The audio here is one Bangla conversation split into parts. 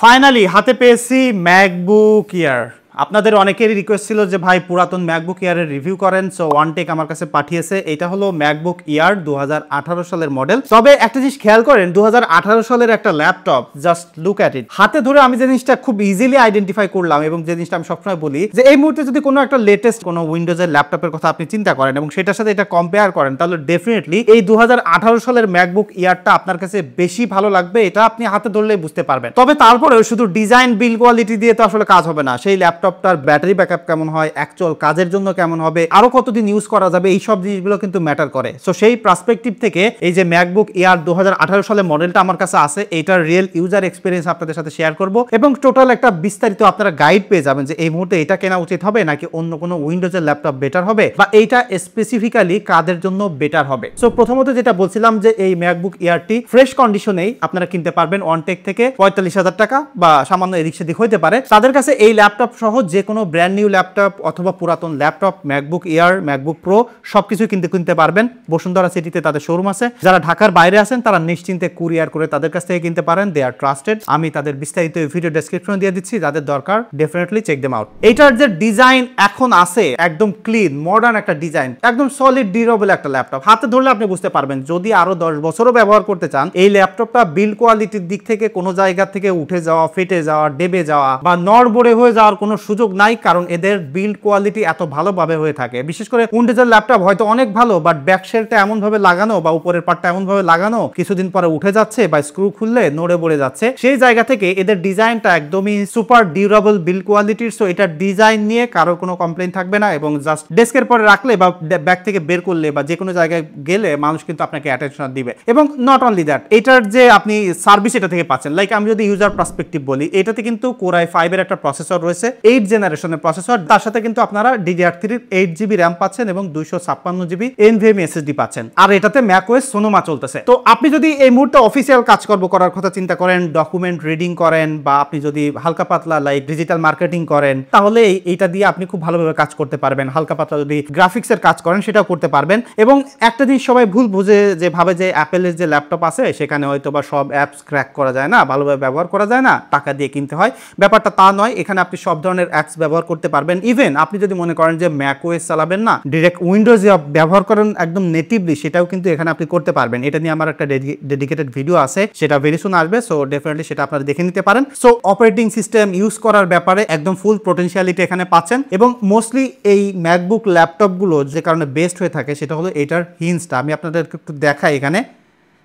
ফাইনালি হাতে পেয়েছি ম্যাকবুক এয়ার। আপনাদের অনেকেরই রিকোয়েস্ট ছিল যে ভাই পুরাতন ম্যাকবুক এয়ারের রিভিউ করেন, সো ওয়ানটেক আমার কাছে পাঠিয়েছে। এটা হলো ম্যাকবুক এয়ার 2018 সালের মডেল। তবে একটা জিনিস খেয়াল করেন, 2018 সালের একটা laptop, just look at it. হাতে ধরে আমি যে জিনিসটা খুব ইজিলি আইডেন্টিফাই করলাম এবং যে জিনিসটা আমি সবসময় বলি যে এই মুহূর্তে যদি কোনো একটা লেটেস্ট কোনো উইন্ডোজের ল্যাপটপের কথা আপনি চিন্তা করেন এবং সেটার সাথে এটা কম্পেয়ার করেন, তাহলে ডেফিনেটলি এই 2018 সালের ম্যাকবুক এয়ারটা আপনার কাছে বেশি ভালো লাগবে। এটা আপনি হাতে ধরলেই বুঝতে পারবেন। তবে তারপরেও শুধু ডিজাইন বিল্ড কোয়ালিটি দিয়ে তো আসলে কাজ হবে না। সেই ল্যাপটপটার ব্যাটারি ব্যাকআপ কেমন হয়, অ্যাকচুয়াল কাজের জন্য কেমন হবে, আরো কতদিন ইউজ করা যাবে, এই সব জিনিসগুলো কিন্তু ম্যাটার করে। সো সেই পার্সপেক্টিভ থেকে এই যে ম্যাকবুক এয়ার 2018 সালের মডেলটা আমার কাছে আছে, এইটার রিয়েল ইউজার এক্সপিরিয়েন্স আপনাদের সাথে শেয়ার করব এবং টোটাল একটা বিস্তারিত আপনারা গাইড পেয়ে যাবেন যে এই মুহূর্তে এটা কেনা উচিত হবে নাকি অন্য কোনো উইন্ডোজের ল্যাপটপ বেটার হবে বা এইটা স্পেসিফিক্যালি কাদের জন্য বেটার হবে। সো প্রথমত যেটা বলছিলাম যে এই ম্যাকবুক এয়ারটি ফ্রেশ কন্ডিশনেই আপনারা কিনতে পারবেন ওয়ানটেক থেকে 45,000 টাকা বা সামান্য এদিক সেদিক হইতে পারে। তাদের কাছে এই ল্যাপটপ সহ যে কোনো ব্র্যান্ড নিউ ল্যাপটপ অথবা পুরাতন laptop, MacBook air, MacBook pro সবকিছু কিনতে পারবেন। বসুন্ধরা সিটিতে তাদের শোরুম আছে। যারা ঢাকার বাইরে আছেন তারা নিশ্চিন্তে কুরিয়ার করে তাদের কাছ থেকে কিনতে পারেন। দে আর ট্রাস্টেড। আমি তাদের বিস্তারিত ভিডিও ডেসক্রিপশনে দিয়ে দিচ্ছি, যাদের দরকার ডেফিনেটলি চেক দেম আউট। এইটার যে ডিজাইন এখন আছে একদম ক্লিন মডার্ন একটা ডিজাইন, একদম সলিড ডিউরেবল একটা ল্যাপটপ। হাতে ধরলে আপনি বুঝতে পারবেন। যদি আরো 10 বছরও ব্যবহার করতে চান, এই ল্যাপটপটা বিল্ড কোয়ালিটির দিক থেকে কোনো জায়গা থেকে উঠে যাওয়া, ফেটে যাওয়া, ডেবে যাওয়া বা নড়বড়ে হয়ে যাওয়ার কোনো সুযোগ নাই, কারণ এদের বিল্ড কোয়ালিটি এত ভালোভাবে হয়ে থাকে। বিশেষ করে উইন্ডোজের ল্যাপটপ হয়তো অনেক ভালো, বাট ব্যাক শেলটা এমন ভাবে লাগানো বা উপরের পার্টটা এমন ভাবে লাগানো, কিছুদিন পরে উঠে যাচ্ছে বা স্ক্রু খুললে নড়ে পড়ে যাচ্ছে। সেই জায়গা থেকে এদের ডিজাইনটা একদমই সুপার ডিউরেবল বিল্ড কোয়ালিটির। সো এটা ডিজাইন নিয়ে কারো কোনো কমপ্লেইন থাকবে না এবং জাস্ট ডেস্কের পরে রাখলে বা ব্যাগ থেকে বের করলে বা যে কোনো জায়গায় গেলে মানুষ কিন্তু আপনাকে অ্যাটেনশন দিবে। এবং নট অনলি দ্যাট, এটার যে আপনি সার্ভিস এটা থেকে পাচ্ছেন, লাইক আমি যদি ইউজার পার্সপেক্টিভ বলি, এটাতে কিন্তু Core i5 এর একটা প্রসেসর রয়েছে, 8 জেনারেশনের প্রসেসর। তার সাথে কিন্তু আপনারা DDR3 এর 8GB RAM পাচ্ছেন এবং 256GB NVMe SSD পাচ্ছেন। আর এটাতে macOS Sonoma চলতেছে। তো আপনি যদি এই মুহূর্তে অফিসিয়াল কাজকর্ম করার কথা চিন্তা করেন, ডকুমেন্ট রিডিং করেন বা আপনি যদি হালকা পাতলা লাইক ডিজিটাল মার্কেটিং করেন, তাহলে এইটা দিয়ে আপনি খুব ভালোভাবে কাজ করতে পারবেন। হালকা পাতলা যদি গ্রাফিক্সের কাজ করেন সেটাও করতে পারবেন। এবং একটা জিনিস সবাই ভুল বুঝে যে ভাবে যে অ্যাপেলের যে ল্যাপটপ আছে সেখানে হয়তো বা সব অ্যাপস ক্র্যাক করা যায় না, ভালোভাবে ব্যবহার করা যায় না, টাকা দিয়ে কিনতে হয়। ব্যাপারটা তা নয়। এখানে আপনি সব ধরনের অ্যাপস ব্যবহার করতে পারবেন। ইভেন আপনি যদি মনে করেন যে macOS চালাবেন না, ডিরেক্ট উইন্ডোজ ব্যবহার করেন একদম নেটিভলি, সেটাও কিন্তু এখানে আপনি করতে পারবেন। এটা নিয়ে আমার একটা ডেডিকেটেড ভিডিও আছে, সেটা ভেরি সুন আসবে। সো ডেফিনেটলি সেটা আপনারা দেখে নিতে পারেন। সো অপারেটিং সিস্টেম ইউজ করার ব্যাপারে একদম ফুল পোটেনশিয়ালিটি এখানে পাচ্ছেন। এবং মোস্টলি এই ম্যাকবুক ল্যাপটপগুলো যে কারণে বেস্ট হয়ে থাকে সেটা হলো এটার হিঞ্জটা। আমি আপনাদেরকে একটু দেখাই। এখানে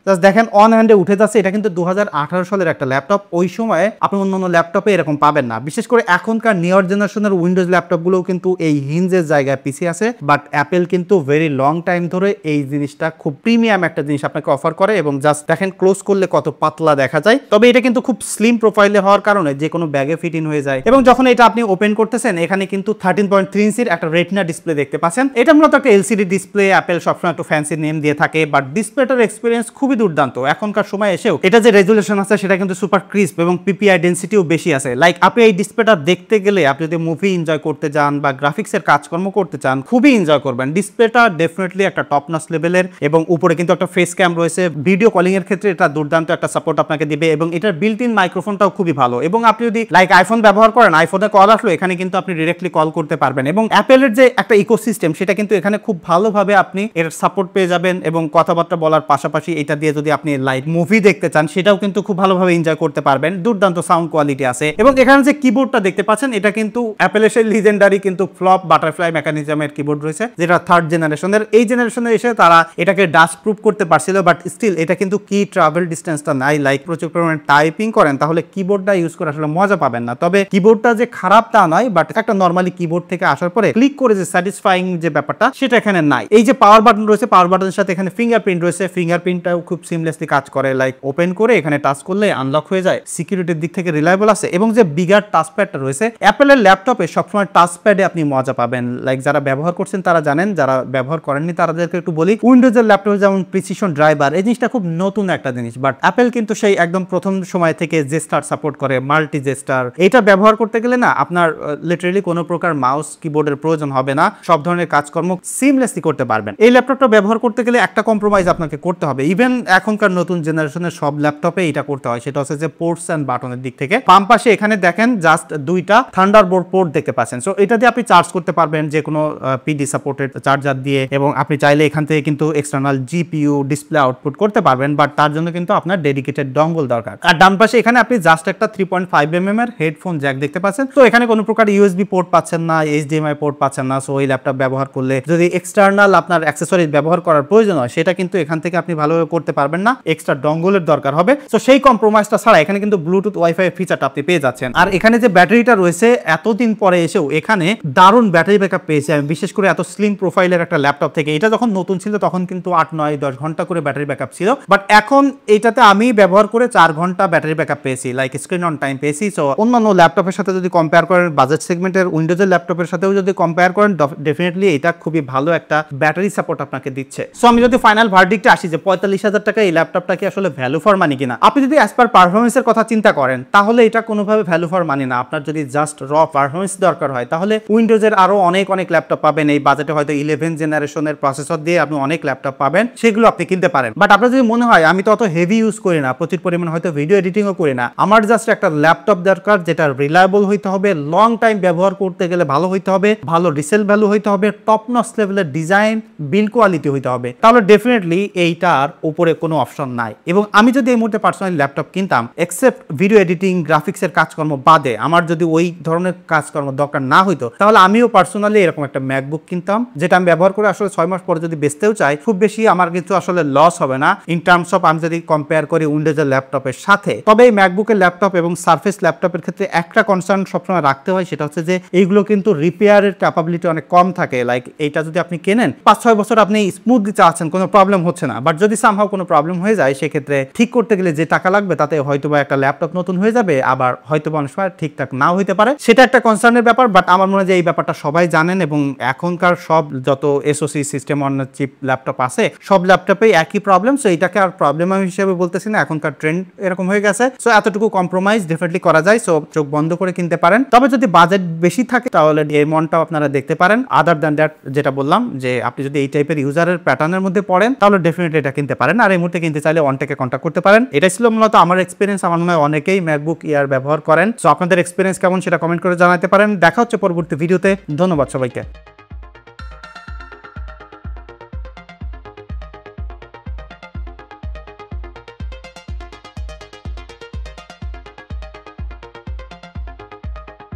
জাস্ট দেখেন অন হ্যান্ডে উঠে যাচ্ছে। এটা কিন্তু 2018 সালের একটা ল্যাপটপ। ওই সময়ে আপনি অন্য ল্যাপটপে এরকম পাবেন না। বিশেষ করে এখনকার নিউয়ার জেনারেশনের উইন্ডোজ ল্যাপটপগুলোও কিন্তু এই হিঞ্জের জায়গায় পিছিয়ে আছে, বাট অ্যাপেল কিন্তু ভেরি লং টাইম ধরে এই জিনিসটা খুব প্রিমিয়াম একটা জিনিস আপনাকে অফার করে। এবং জাস্ট দেখেন ক্লোজ করলে কত পাতলা দেখা যায়। তবে এটা কিন্তু খুব স্লিম প্রোফাইলে হওয়ার কারণে যে কোনো ব্যাগে ফিট ইন হয়ে যায়। এবং যখন এটা আপনি ওপেন করতেছেন, এখানে কিন্তু 13.3 ইঞ্চির একটা রেটিনা ডিসপ্লে দেখতে পাচ্ছেন। এটা মূলত একটা এলসিডি ডিসপ্লে। অ্যাপেল সবসময় একটু ফ্যান্সি নেম দিয়ে থাকে, বাট ডিসপ্লেটার এক্সপিরিয়েন্স খুবই দুর্দান্ত। এখনকার সময় এসেও এটা যে রেজুলেশন আছে সেটা কিন্তু সুপার ক্রিস্প এবং পিপিআই ডেনসিটিও বেশি আছে। লাইক আপনি এই ডিসপ্লেটা দেখতে গেলে আপনি যদি মুভি এনজয় করতে যান বা গ্রাফিক্সের কাজকর্ম করতে চান, খুবই এনজয় করবেন। ডিসপ্লেটা ডেফিনেটলি একটা টপ নচ লেভেলের এবং উপরে কিন্তু একটা ফেস ক্যাম রয়েছে। ভিডিও কলিং এর ক্ষেত্রে এটা দুর্দান্ত একটা সাপোর্ট আপনাকে দিবে এবং এটার বিল্ট ইন মাইক্রোফোনটাও খুবই ভালো। এবং আপনি যদি লাইক আইফোন ব্যবহার করেন, আইফোনে কল আসলো, এখানে কিন্তু আপনি ডিরেক্টলি কল করতে পারবেন। এবং অ্যাপেলের যে একটা ইকোসিস্টেম সেটা কিন্তু এখানে খুব ভালোভাবে আপনি এর সাপোর্ট পেয়ে যাবেন। এবং কথাবার্তা বলার পাশাপাশি এটা দিয়ে যদি আপনি লাইক মুভি দেখতে চান সেটাও কিন্তু খুব ভালোভাবে এনজয় করতে পারবেন। দুর্দান্ত সাউন্ড কোয়ালিটি আছে। এবং এখানে যে কিবোর্ডটা দেখতে পাচ্ছেন এটা কিন্তু অ্যাপেলের সেই লিজেন্ডারি কিন্তু ফ্লপ বাটারফ্লাই মেকানিজমের কিবোর্ড রয়েছে, যেটা 3rd জেনারেশনের। এই জেনারেশনে এসে তারা এটাকে ডাস্ট প্রুফ করতে পারছিল, বাট স্টিল এটা কিন্তু কি ট্রাভেল ডিস্টেন্সটা নাই। লাইক প্রচুর পরিমাণে টাইপিং করেন তাহলে কিবোর্ডটা ইউজ করে আসলে মজা পাবেন না। তবে কিবোর্ডটা যে খারাপ তা নয়, বাট একটা নর্মালি কিবোর্ড থেকে আসার পরে ক্লিক করে যে স্যাটিসফাইং যে ব্যাপারটা সেটা এখানে নাই। এই যে পাওয়ার বাটন রয়েছে, পাওয়ার বাটনের সাথে এখানে ফিঙ্গারপ্রিন্ট রয়েছে। ফিঙ্গারপ্রিন্টটাও খুব সিমলেসলি কাজ করে। লাইক ওপেন করে এখানে টাচ করলে আনলক হয়ে যায়। সিকিউরিটির দিক থেকে রিলায়েবল আছে। এবং যে বিগার টাচপ্যাডটা রয়েছে, অ্যাপেলের ল্যাপটপে সবসময় টাচপ্যাডে আপনি মজা পাবেন। লাইক যারা ব্যবহার করছেন তারা জানেন, যারা ব্যবহার করেননি তাদেরকে একটু বলি, উইন্ডোজের ল্যাপটপে যেমন প্রিসিশন ড্রাইভার, এই জিনিসটা খুব নতুন একটা জিনিস, বাট অ্যাপেল কিন্তু সেই একদম প্রথম সময় থেকে জেস্টার সাপোর্ট করে, মাল্টি জেস্টার। এটা ব্যবহার করতে গেলে না আপনার লিটারেলি কোনো প্রকার মাউস কিবোর্ডের প্রয়োজন হবে না। সব ধরনের কাজকর্ম সিমলেসলি করতে পারবেন। এই ল্যাপটপটা ব্যবহার করতে গেলে একটা কম্প্রোমাইজ আপনাকে করতে হবে। ইভেন এখনকার নতুন জেনারেশনের সব ল্যাপটপে এটা করতে হয়, সেটা হচ্ছে যে পোর্টস এন্ড বাটনের দিক থেকে। বাম পাশে এখানে দেখেন জাস্ট দুইটা থান্ডারবোল্ট পোর্ট দেখতে পাচ্ছেন। সো এটা দিয়ে আপনি চার্জ করতে পারবেন যে কোনো পিডি সাপোর্টেড চার্জার দিয়ে, এবং আপনি চাইলে এখান থেকে কিন্তু এক্সটার্নাল জিপিইউ ডিসপ্লে আউটপুট করতে পারবেন, বাট তার জন্য কিন্তু আপনার ডেডিকেটেড ডঙ্গল দরকার। আর ডান পাশে এখানে আপনি জাস্ট একটা 3.5 এর হেডফোন জ্যাক দেখতে পাচ্ছেন। তো এখানে কোনো প্রকার ইউএসবি পোর্ট পাচ্ছেন না, এইচডিএমআই পোর্ট পাচ্ছেন না। সো এই ল্যাপটপ ব্যবহার করলে যদি এক্সটার্নাল আপনার অ্যাক্সেসরিজ ব্যবহার করার প্রয়োজন হয়, সেটা কিন্তু এখান থেকে আপনি ভালোভাবে করতে পারবেন না, এক্সট্রা ডঙ্গলের দরকার হবে। তো সেই কম্প্রোমাইজটা ছাড়া এখানে কিন্তু ব্লুটুথ ওয়াইফাই ফিচারটা আপনি পেয়ে যাচ্ছেন। আর এখানে যে ব্যাটারিটা রয়েছে, এতদিন পরে এসেও এখানে দারুণ ব্যাটারি ব্যাকআপ পেয়েছি আমি, বিশেষ করে এত স্লিম প্রোফাইলের একটা ল্যাপটপ থেকে। এটা যখন নতুন ছিল তখন কিন্তু 8, 9, 10 ঘন্টা করে ব্যাটারি ব্যাকআপ ছিল, বাট এখন এটাতে আমি ব্যবহার করে 4 ঘন্টা ব্যাটারি ব্যাকআপ পেয়েছি, লাইক স্ক্রিন অন টাইম পেয়েছি। সো অন্যান্য ল্যাপটপের সাথে যদি কম্পেয়ার করেন, বাজেট সেগমেন্টের উইন্ডোজের ল্যাপটপের সাথেও যদি কম্পেয়ার করেন, ডেফিনেটলি এটা খুবই ভালো একটা ব্যাটারি সাপোর্ট আপনাকে দিচ্ছে। সো আমি যদি ফাইনাল ভার্ডিক্টে আসি যে 45,000 টাকা এই ল্যাপটপটা কি আসলে ভ্যালু ফর মানি কিনা, আপনি যদি অ্যাজ পার পারফরমেন্সের কথা চিন্তা করেন, তাহলে এটা কোনোভাবে ভ্যালু ফর মানি না। আপনার যদি জাস্ট র পারফরমেন্স দরকার হয়, তাহলে উইন্ডোজের আরো অনেক ল্যাপটপ পাবেন এই বাজেটে, হয়তো 11 জেনারেশনের প্রসেসর দিয়ে আপনি অনেক ল্যাপটপ পাবেন, সেগুলো আপনি কিনতে পারেন। বাট আপনার যদি মনে হয় আমি তো অত হেভি ইউজ করি না, প্রচুর পরিমাণে হয়তো ভিডিও এডিটিংও করি না, আমার জাস্ট একটা ল্যাপটপ দরকার যেটা রিলায়েবল হইতে হবে, লং টাইম ব্যবহার করতে গেলে ভালো হইতে হবে, ভালো রিসেল ভ্যালু হইতে হবে, টপ নচ লেভেলের ডিজাইন বিল্ড কোয়ালিটি হইতে হবে, তাহলে ডেফিনেটলি এইটার উপরে কোনো অপশন নাই। এবং আমি যদি এই মুহূর্তে পার্সোনালি ল্যাপটপ কিনতাম, এক্সেপ্ট ভিডিও এডিটিং গ্রাফিক্সের কাজকর্ম বাদে, আমার যদি ওই ধরনের কাজকর্ম দরকার না হইতো, তাহলে আমিও পার্সোনালি এরকম একটা ম্যাকবুক কিনতাম, যেটা আমি ব্যবহার করে আসলে 6 মাস পরে যদি বেচতেও চাই, খুব বেশি আমার কিছু আসলে লস হবে না ইন টার্মস অফ, আমি যদি কম্পেয়ার করি উইন্ডোজের ল্যাপটপের সাথে। তবে এই ম্যাকবুকের ল্যাপটপ এবং সারফেস ল্যাপটপের ক্ষেত্রে একটা কনসার্ন সবসময় রাখতে হয়, সেটা হচ্ছে যে এইগুলো কিন্তু রিপেয়ারের ক্যাপাবিলিটি অনেক কম থাকে। লাইক এইটা যদি আপনি কেনেন 5-6 বছর আপনি স্মুথলি চালাচ্ছেন, কোনো প্রবলেম হচ্ছে না, বাট যদি সামহাও কোনো প্রবলেম হয়ে যায়, সেক্ষেত্রে ঠিক করতে গেলে যে টাকা লাগবে তাতে হয়তোবা একটা ল্যাপটপ নতুন হয়ে যাবে, আবার হয়তোবা অনেক সময় ঠিকঠাক নাও হইতে পারে, সেটা একটা কনসার্নের ব্যাপার। বাট আমার মনে হয় যে এই ব্যাপারটা সবাই জানেন, এবং এখনকার সব যত SOC system on chip laptop আছে, সব ল্যাপটপেই একই প্রবলেম। সো এটাকে আর প্রবলেম হিসেবে বলতেছি না, এখনকার ট্রেন্ড এরকম হয়ে গেছে। সো এতটুকু কম্প্রোমাইজ ডেফিনেটলি করা যায়। সো চোখ বন্ধ করে কিনতে পারেন। তবে যদি বাজেট বেশি থাকে, তাহলে এই মনটাও আপনারা দেখতে পারেন। আদার দ্যান দ্যাট, যেটা বললাম যে আপনি যদি এই টাইপের ইউজারের প্যাটার্নের মধ্যে পড়েন, তাহলে ডেফিনেটলি এটা কিনতে পারেন। আর এই মুহূর্তে কিনতে চাইলে ওয়ানটেকে কন্ট্যাক্ট করতে পারেন। এটাই ছিল মূলত আমার এক্সপিরিয়েন্স। আমার মনে হয় অনেকেই ম্যাকবুক এয়ার ব্যবহার করেন। সো আপনাদের এক্সপিরিয়েন্স কেমন সেটা কমেন্ট করে জানাতে পারেন। দেখা হচ্ছে পরবর্তী ভিডিওতে। ধন্যবাদ সবাইকে।